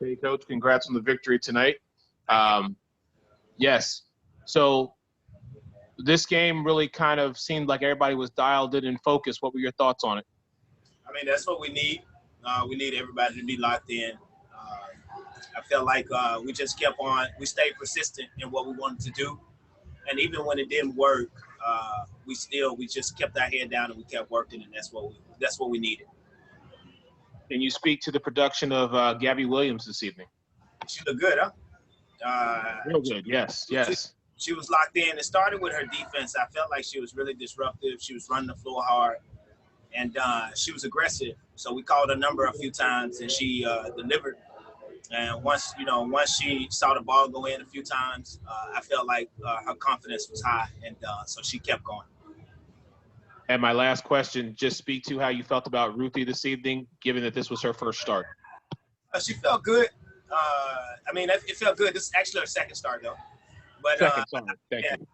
Hey, Coach, congrats on the victory tonight. Yes. So this game really kind of seemed like everybody was dialed in and focused. What were your thoughts on it? I mean, that's what we need. We need everybody to be locked in. I felt like we just kept on. We stayed persistent in what we wanted to do, and even when it didn't work, we just kept our head down and we kept working, and that's what we needed. Can you speak to the production of Gabby Williams this evening? She looked good, huh? Real good. Yes. Yes. She was locked in. It started with her defense. I felt like she was really disruptive. She was running the floor hard, and she was aggressive. So we called her number a few times, and she delivered. And once she saw the ball go in a few times, I felt like her confidence was high, and so she kept going. And my last question, just speak to how you felt about Ruthie this evening, given that this was her first start. She felt good. I mean, it felt good. This is actually her second start, though. But Second, sorry. Thank you.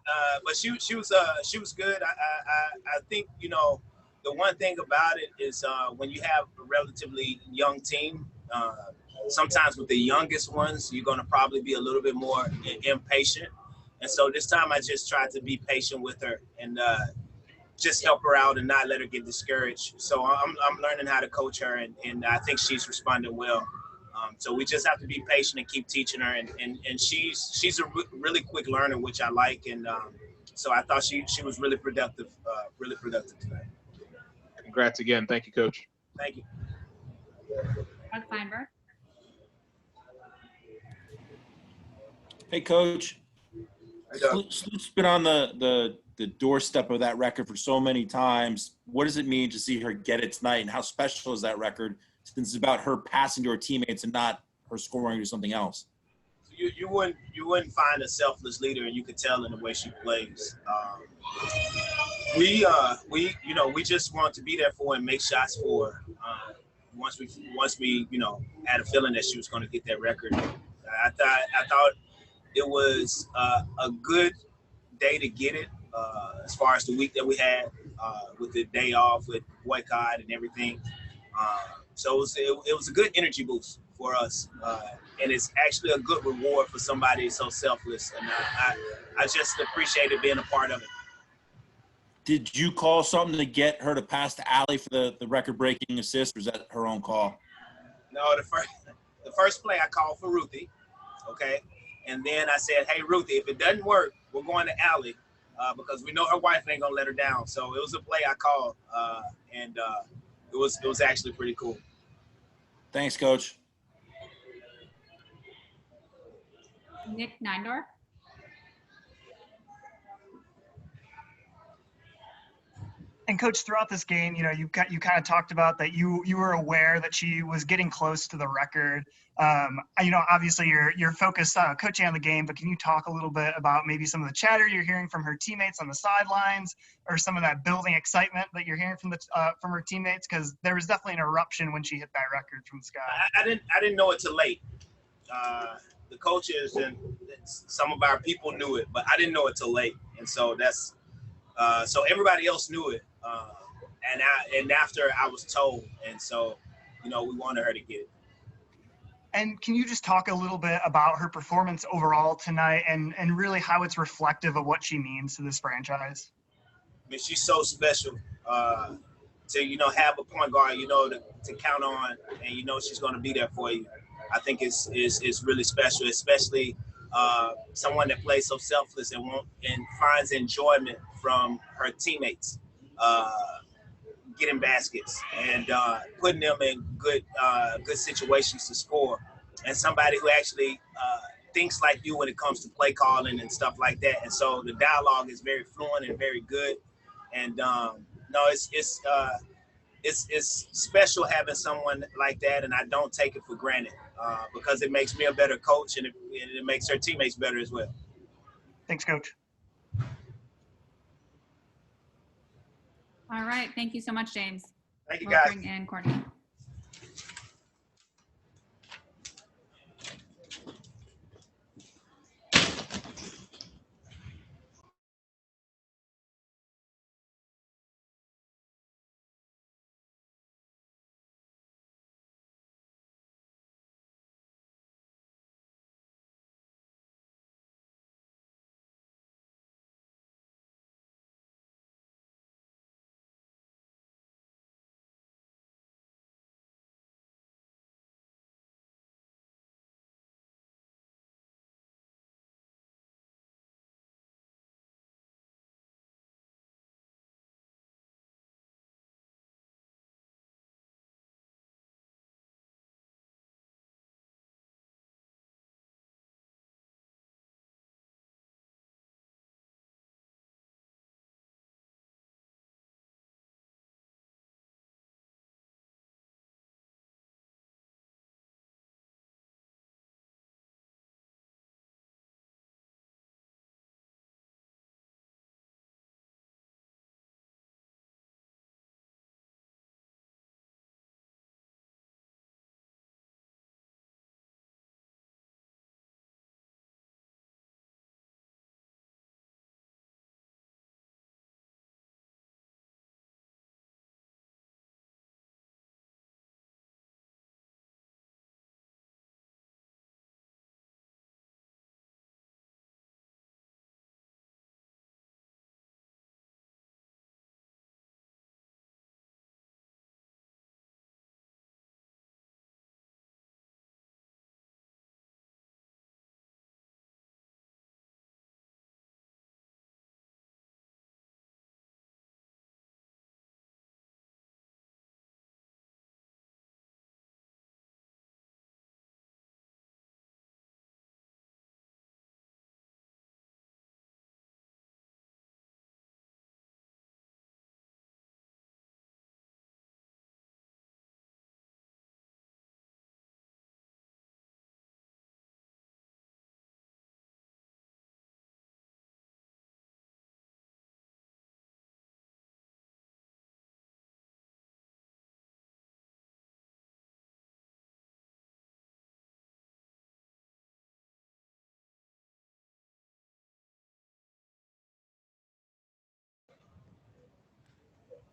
But she was good. I think the one thing about it is when you have a relatively young team. Sometimes with the youngest ones, you're going to probably be a little bit more impatient. And so this time I just tried to be patient with her and just help her out and not let her get discouraged. So I'm learning how to coach her, and I think she's responding well. So we just have to be patient and keep teaching her. And she's a really quick learner, which I like. And so I thought she was really productive tonight. Congrats again. Thank you, Coach. Thank you. Doug Feinberg. Hey, Coach. Hey, Doug. Sloot's been on the doorstep of that record for so many times. What does it mean to see her get it tonight, and how special is that record since it's about her passing to her teammates and not her scoring or something else? You wouldn't find a selfless leader, and you could tell in the way she plays. We just want to be there for her and make shots for her. Once we had a feeling that she was going to get that record, I thought it was a good day to get it. As far as the week that we had with the day off with boycott and everything, so it was a good energy boost for us, and it's actually a good reward for somebody so selfless. And I just appreciated being a part of it. Did you call something to get her to pass to Allie for the record-breaking assist, or is that her own call? No, the first play I called for Ruthie, okay, and then I said, "Hey Ruthie, if it doesn't work, we're going to Allie because we know her wife ain't gonna let her down." So it was a play I called, and it was actually pretty cool. Thanks, Coach. Nick Neindorf. And Coach, throughout this game, you kind of talked about that you were aware that she was getting close to the record. Obviously you're focused coaching on the game, but can you talk a little bit about maybe some of the chatter you're hearing from her teammates on the sidelines, or some of that building excitement that you're hearing from her teammates? Because there was definitely an eruption when she hit that record from the sky. I didn't know it till late. The coaches and some of our people knew it, but I didn't know it till late, and so that's so everybody else knew it. And after I was told, and so we wanted her to get it. And can you just talk a little bit about her performance overall tonight, and really how it's reflective of what she means to this franchise? I mean, she's so special to have a point guard to count on, and she's going to be there for you. I think it's really special, especially someone that plays so selfless and finds enjoyment from her teammates. Getting baskets and putting them in good situations to score, and somebody who actually thinks like you when it comes to play calling and stuff like that. And so the dialogue is very fluent and very good. And it's special having someone like that, and I don't take it for granted because it makes me a better coach, and it makes her teammates better as well. Thanks, Coach. All right. Thank you so much, James. Thank you, guys. And Courtney.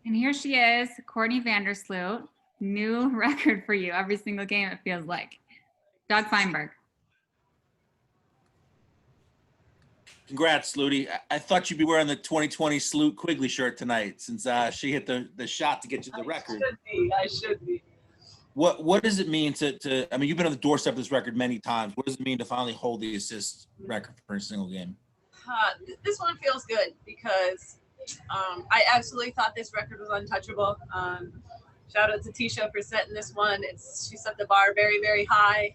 And here she is, Courtney Vandersloot. New record for you every single game, it feels like. Doug Feinberg. Congrats, Sluty. I thought you'd be wearing the 2020 Sloot Quigley shirt tonight since she hit the shot to get you the record. I should be. What does it mean to I mean, you've been on the doorstep of this record many times. What does it mean to finally hold the assist record for a single game? This one feels good because I absolutely thought this record was untouchable. Shout out to Tisha for setting this one. She set the bar very, very high.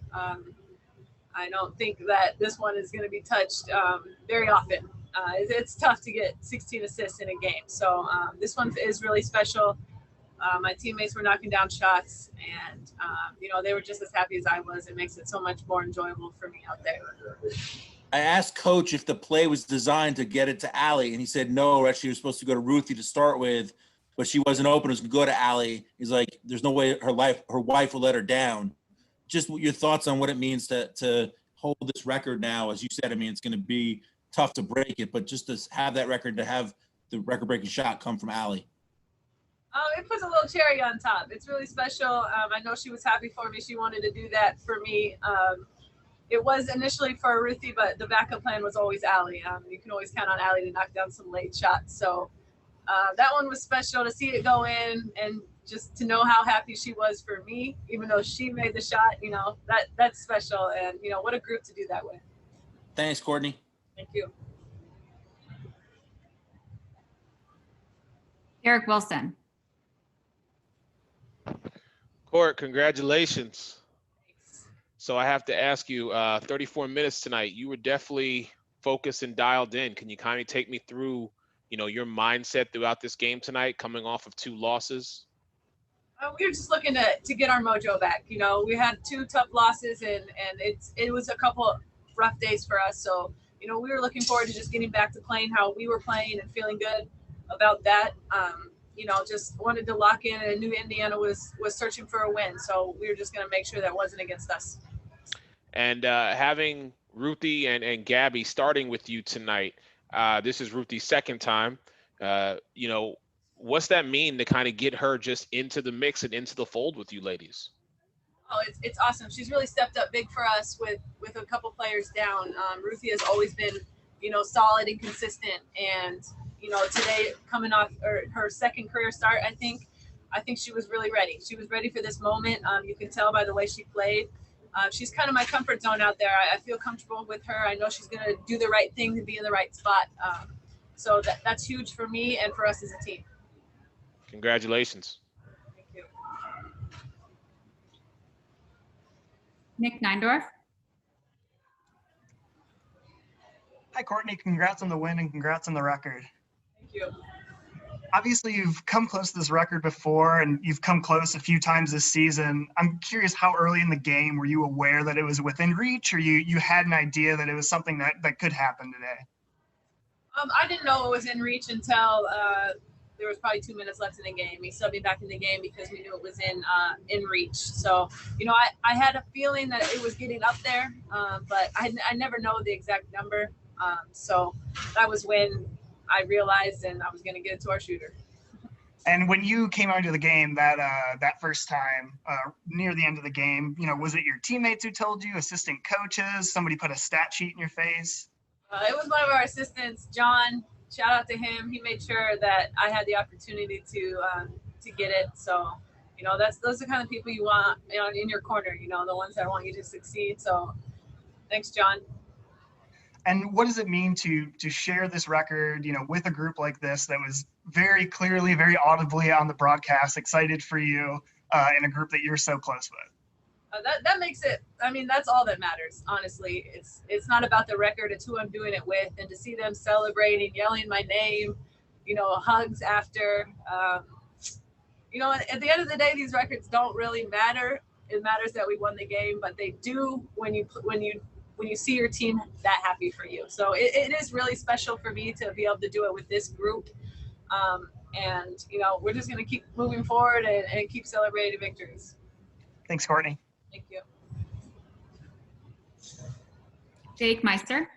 I don't think that this one is going to be touched very often. It's tough to get 16 assists in a game. So this one is really special. My teammates were knocking down shots, and they were just as happy as I was. It makes it so much more enjoyable for me out there. I asked Coach if the play was designed to get it to Allie, and he said no. Actually, he was supposed to go to Ruthie to start with, but she wasn't open. It was going to go to Allie. He's like, "There's no way her wife will let her down." Just your thoughts on what it means to hold this record now. As you said, I mean, it's going to be tough to break it, but just to have that record, to have the record-breaking shot come from Allie. It puts a little cherry on top. It's really special. I know she was happy for me. She wanted to do that for me. It was initially for Ruthie, but the backup plan was always Allie. You can always count on Allie to knock down some late shots. So that one was special to see it go in, and just to know how happy she was for me, even though she made the shot. That's special, and what a group to do that with. Thanks, Courtney. Thank you. Eric Wilson. Court, congratulations. So I have to ask you, 34 minutes tonight, you were definitely focused and dialed in. Can you kind of take me through, your mindset throughout this game tonight, coming off of 2 losses? We were just looking to get our mojo back. We had 2 tough losses, and it was a couple rough days for us. So, we were looking forward to just getting back to playing how we were playing and feeling good about that. Just wanted to lock in, and knew Indiana was searching for a win. So we were just going to make sure that wasn't against us. And having Ruthie and Gabby starting with you tonight, this is Ruthie's second time. What's that mean to kind of get her just into the mix and into the fold with you ladies? Oh, it's awesome. She's really stepped up big for us with a couple players down. Ruthie has always been, solid and consistent. And, today coming off her second career start, I think she was really ready. She was ready for this moment. You can tell by the way she played. She's kind of my comfort zone out there. I feel comfortable with her. I know she's going to do the right thing to be in the right spot. So that's huge for me and for us as a team. Congratulations. Thank you. Nick Neindorf. Hi, Courtney. Congrats on the win and congrats on the record. Thank you. Obviously, you've come close to this record before, and you've come close a few times this season. I'm curious, how early in the game were you aware that it was within reach, or you had an idea that it was something that could happen today? I didn't know it was in reach until there was probably 2 minutes left in the game. He subbed me back in the game because we knew it was in reach. So, I had a feeling that it was getting up there, but I never know the exact number. So that was when I realized, and I was going to get it to our shooter. And when you came onto the game that first time, near the end of the game, was it your teammates who told you, assistant coaches, somebody put a stat sheet in your face? It was one of our assistants, John. Shout out to him. He made sure that I had the opportunity to get it. So, those are the kind of people you want in your corner. The ones that want you to succeed. So, thanks, John. And what does it mean to share this record, with a group like this that was very clearly, very audibly on the broadcast, excited for you in a group that you're so close with? That makes it, that's all that matters, honestly. It's not about the record, it's who I'm doing it with. And to see them celebrating, yelling my name, hugs after, at the end of the day, these records don't really matter. It matters that we won the game, but they do when you see your team that happy for you. So it is really special for me to be able to do it with this group. And we're just going to keep moving forward and keep celebrating victories. Thanks, Courtney. Thank you. Jake Meister.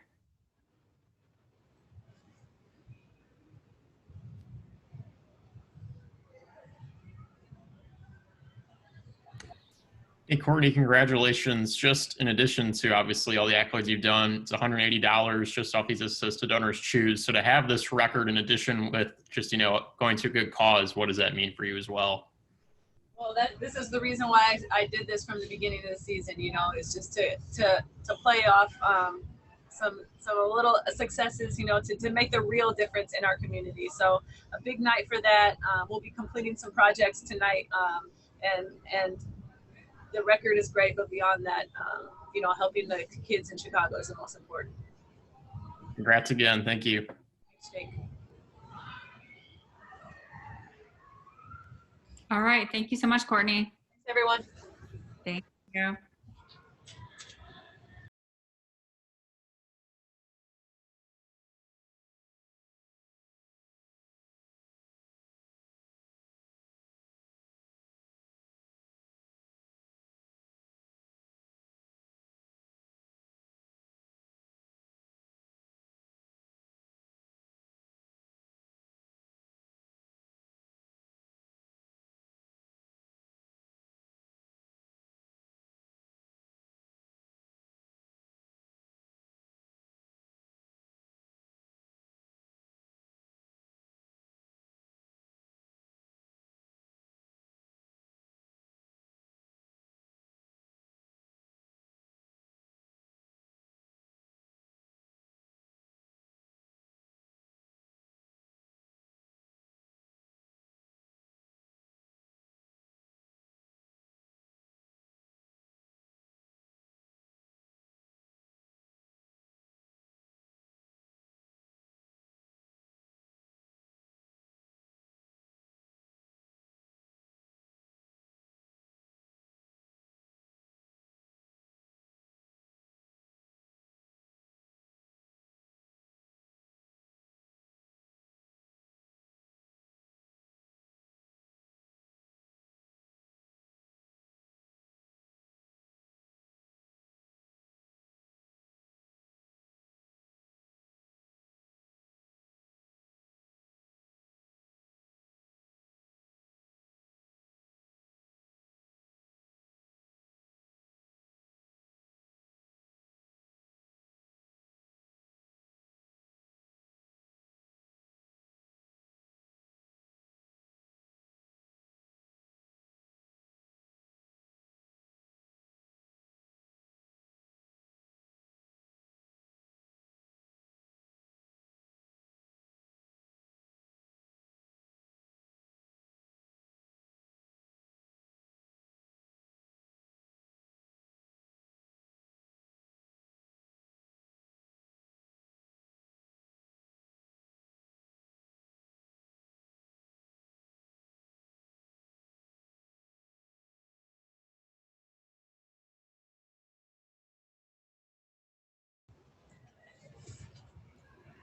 Hey, Courtney, congratulations. Just in addition to obviously all the accolades you've done, it's $180 just off these assists to Donors Choose. So to have this record in addition with just, going to a good cause, what does that mean for you as well? Well, this is the reason why I did this from the beginning of the season, is just to play off some little successes, to make the real difference in our community. So a big night for that. We'll be completing some projects tonight, and the record is great, but beyond that, helping the kids in Chicago is the most important. Congrats again. Thank you. Thanks, Jake. All right. Thank you so much, Courtney. Thanks, everyone. Thank you.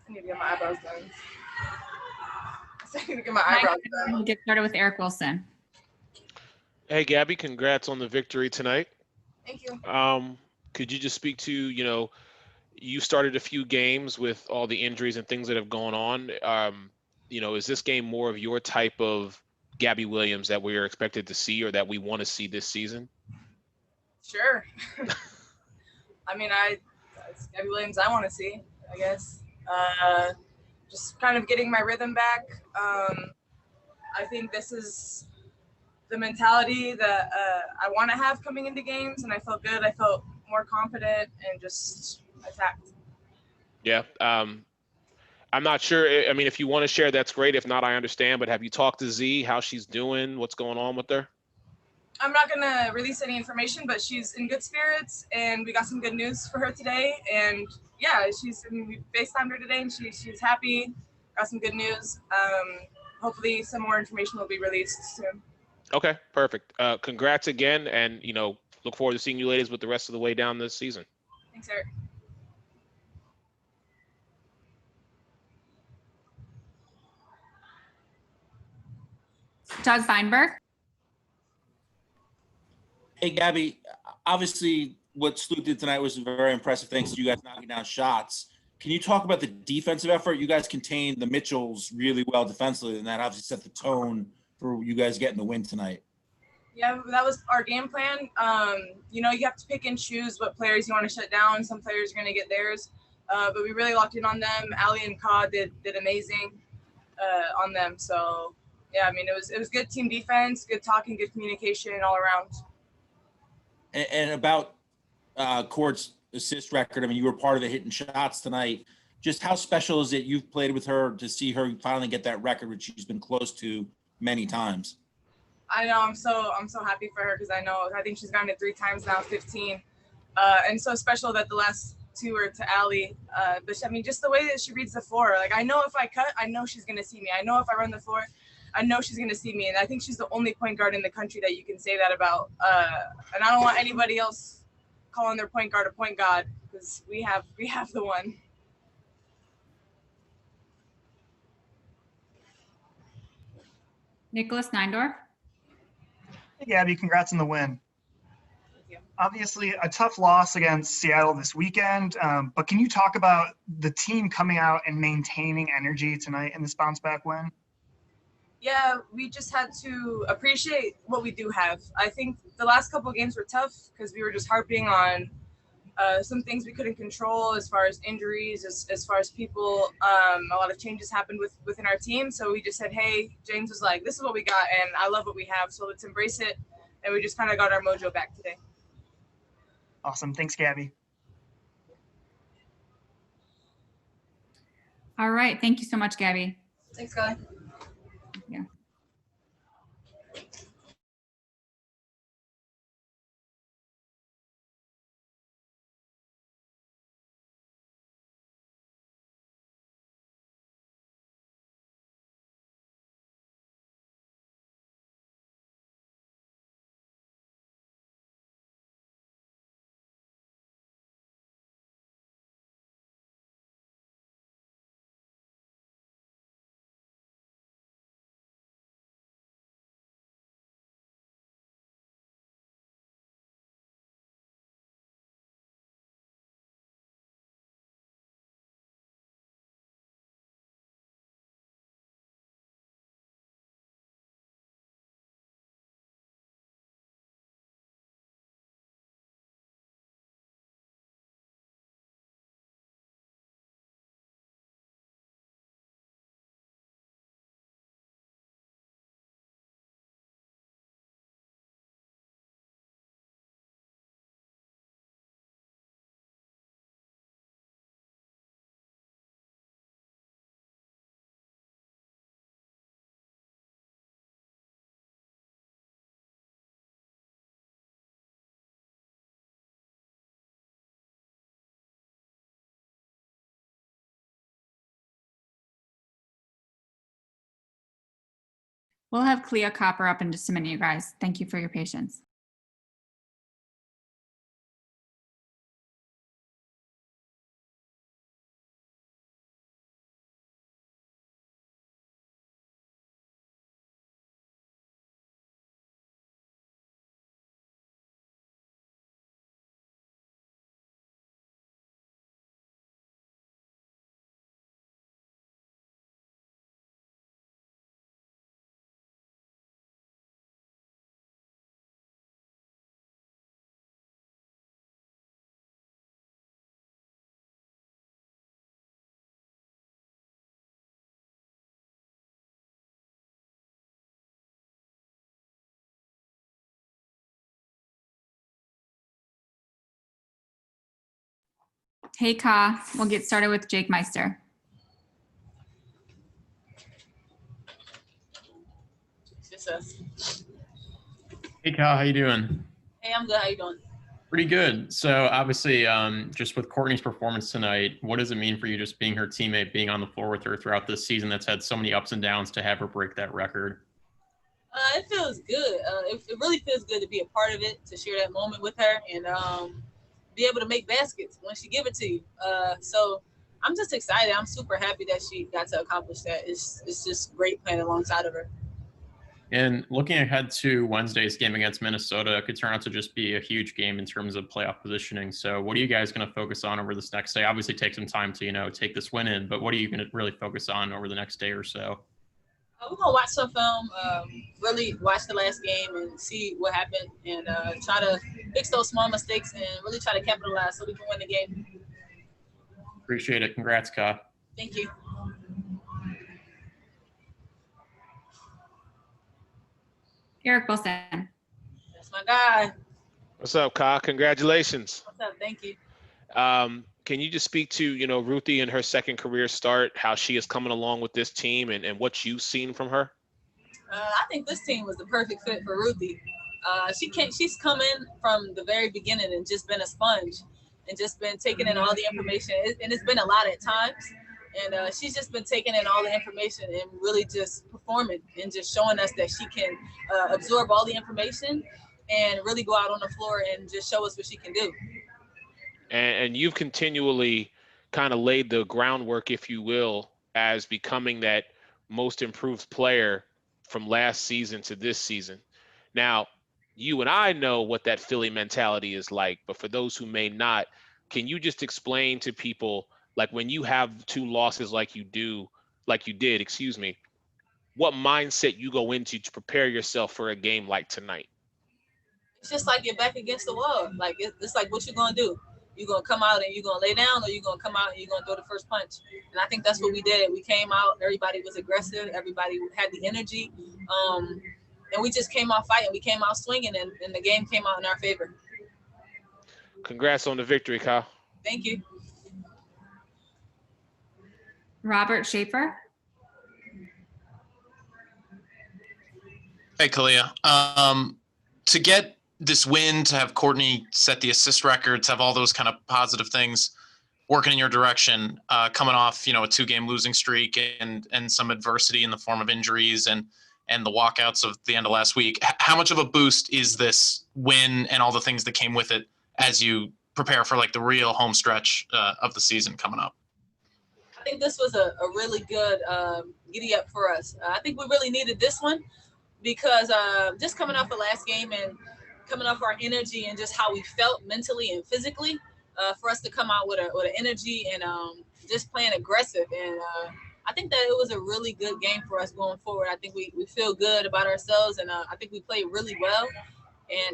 I need to get my eyebrows done. I need to get my eyebrows done. We'll get started with Eric Wilson. Hey, Gabby, congrats on the victory tonight. Thank you. Could you just speak to, you started a few games with all the injuries and things that have gone on. Is this game more of your type of Gabby Williams that we're expected to see or that we want to see this season? Sure. I mean, it's Gabby Williams I want to see, I guess. Just kind of getting my rhythm back. I think this is the mentality that I want to have coming into games, and I felt good. I felt more confident and just attacked. Yeah. I'm not sure. I mean, if you want to share, that's great. If not, I understand. But have you talked to Z, how she's doing? What's going on with her? I'm not going to release any information, but she's in good spirits, and we got some good news for her today. And yeah, we FaceTimed her today, and she's happy. Got some good news. Hopefully some more information will be released soon. Okay, perfect. Congrats again, and look forward to seeing you ladies with the rest of the way down this season. Thanks, Eric. Todd Steinberg. Hey, Gabby, obviously what Sloot did tonight was very impressive thanks to you guys knocking down shots. Can you talk about the defensive effort? You guys contained the Mitchells really well defensively, and that obviously set the tone for you guys getting the win tonight. Yeah, that was our game plan. You have to pick and choose what players you want to shut down. Some players are going to get theirs, but we really locked in on them. Ali and Ka did amazing on them. So yeah, I mean it was good team defense, good talking, good communication all around. And about Court's assist record, I mean, you were part of it hitting shots tonight. Just how special is it you've played with her to see her finally get that record, which she's been close to many times? I know, I'm so happy for her because I think she's gotten it 3 times now, 15. And so special that the last 2 are to Ali. But I mean, just the way that she reads the floor. Like, I know if I cut, I know she's going to see me. I know if I run the floor, I know she's going to see me. And I think she's the only point guard in the country that you can say that about. And I don't want anybody else calling their point guard a point guard because we have the one. Nicholas Neindorf. Hey, Gabby, congrats on the win. Thank you. Obviously, a tough loss against Seattle this weekend, but can you talk about the team coming out and maintaining energy tonight in this bounce-back win? Yeah, we just had to appreciate what we do have. I think the last couple of games were tough because we were just harping on some things we couldn't control as far as injuries, as far as people. A lot of changes happened within our team. So we just said, hey, James was like, this is what we got, and I love what we have. So let's embrace it. And we just kind of got our mojo back today. Awesome. Thanks, Gabby. All right. Thank you so much, Gabby. Thanks, Kahleah. Yeah. We'll have Kahleah Copper up in just a minute, you guys. Thank you for your patience. Hey, Ka. We'll get started with Jake Meister. Hey, Kyle, how you doing? Hey, I'm good. How you doing? Pretty good. So obviously, just with Courtney's performance tonight, what does it mean for you just being her teammate, being on the floor with her throughout this season that's had so many ups and downs to have her break that record? It feels good. It really feels good to be a part of it, to share that moment with her, and be able to make baskets when she give it to you. So I'm just excited. I'm super happy that she got to accomplish that. It's just great playing alongside of her. And looking ahead to Wednesday's game against Minnesota, it could turn out to just be a huge game in terms of playoff positioning. So what are you guys going to focus on over this next day? Obviously take some time to, take this win in, but what are you going to really focus on over the next day or so? We're gonna watch some film, really watch the last game and see what happened, and try to fix those small mistakes and really try to capitalize so we can win the game. Appreciate it. Congrats, Ka. Thank you. Eric Wilson. That's my guy. What's up, Ka? Congratulations. What's up? Thank you. Can you just speak to, Ruthie and her second career start, how she is coming along with this team and what you've seen from her? I think this team was the perfect fit for Ruthie. She's come in from the very beginning and just been a sponge and just been taking in all the information. And it's been a lot at times. And she's just been taking in all the information and really just performing and just showing us that she can absorb all the information and really go out on the floor and just show us what she can do. And you've continually kind of laid the groundwork, if you will, as becoming that most improved player from last season to this season. Now, you and I know what that Philly mentality is like, but for those who may not, can you just explain to people, like when you have two losses like you did, what mindset you go into to prepare yourself for a game like tonight? It's just like you're back against the wall. Like it's like, what you gonna do? You gonna come out and you gonna lay down, or you gonna come out and you gonna throw the first punch? And I think that's what we did. We came out, everybody was aggressive, everybody had the energy, and we just came out fighting. We came out swinging, and the game came out in our favor. Congrats on the victory, Kyle. Thank you. Robert Schaefer. Hey, Kahleah. To get this win, to have Courtney set the assist record, to have all those kind of positive things working in your direction, coming off, a 2-game losing streak and some adversity in the form of injuries and the walkouts of the end of last week. How much of a boost is this win and all the things that came with it as you prepare for like the real home stretch of the season coming up? I think this was a really good giddy up for us. I think we really needed this one because just coming off the last game and coming off our energy and just how we felt mentally and physically, for us to come out with an energy and just playing aggressive. And I think that it was a really good game for us going forward. I think we feel good about ourselves, and I think we played really well.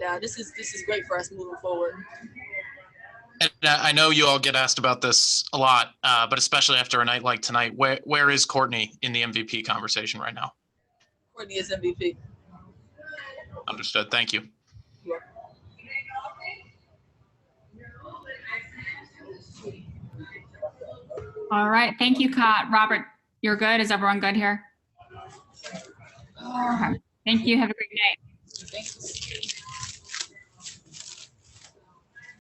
And this is great for us moving forward. And I know you all get asked about this a lot, but especially after a night like tonight, where is Courtney in the MVP conversation right now? Courtney is MVP. Understood. Thank you. Yeah. All right. Thank you, Kat. Robert, you're good? Is everyone good here? Okay. Thank you. Have a great night. Thanks.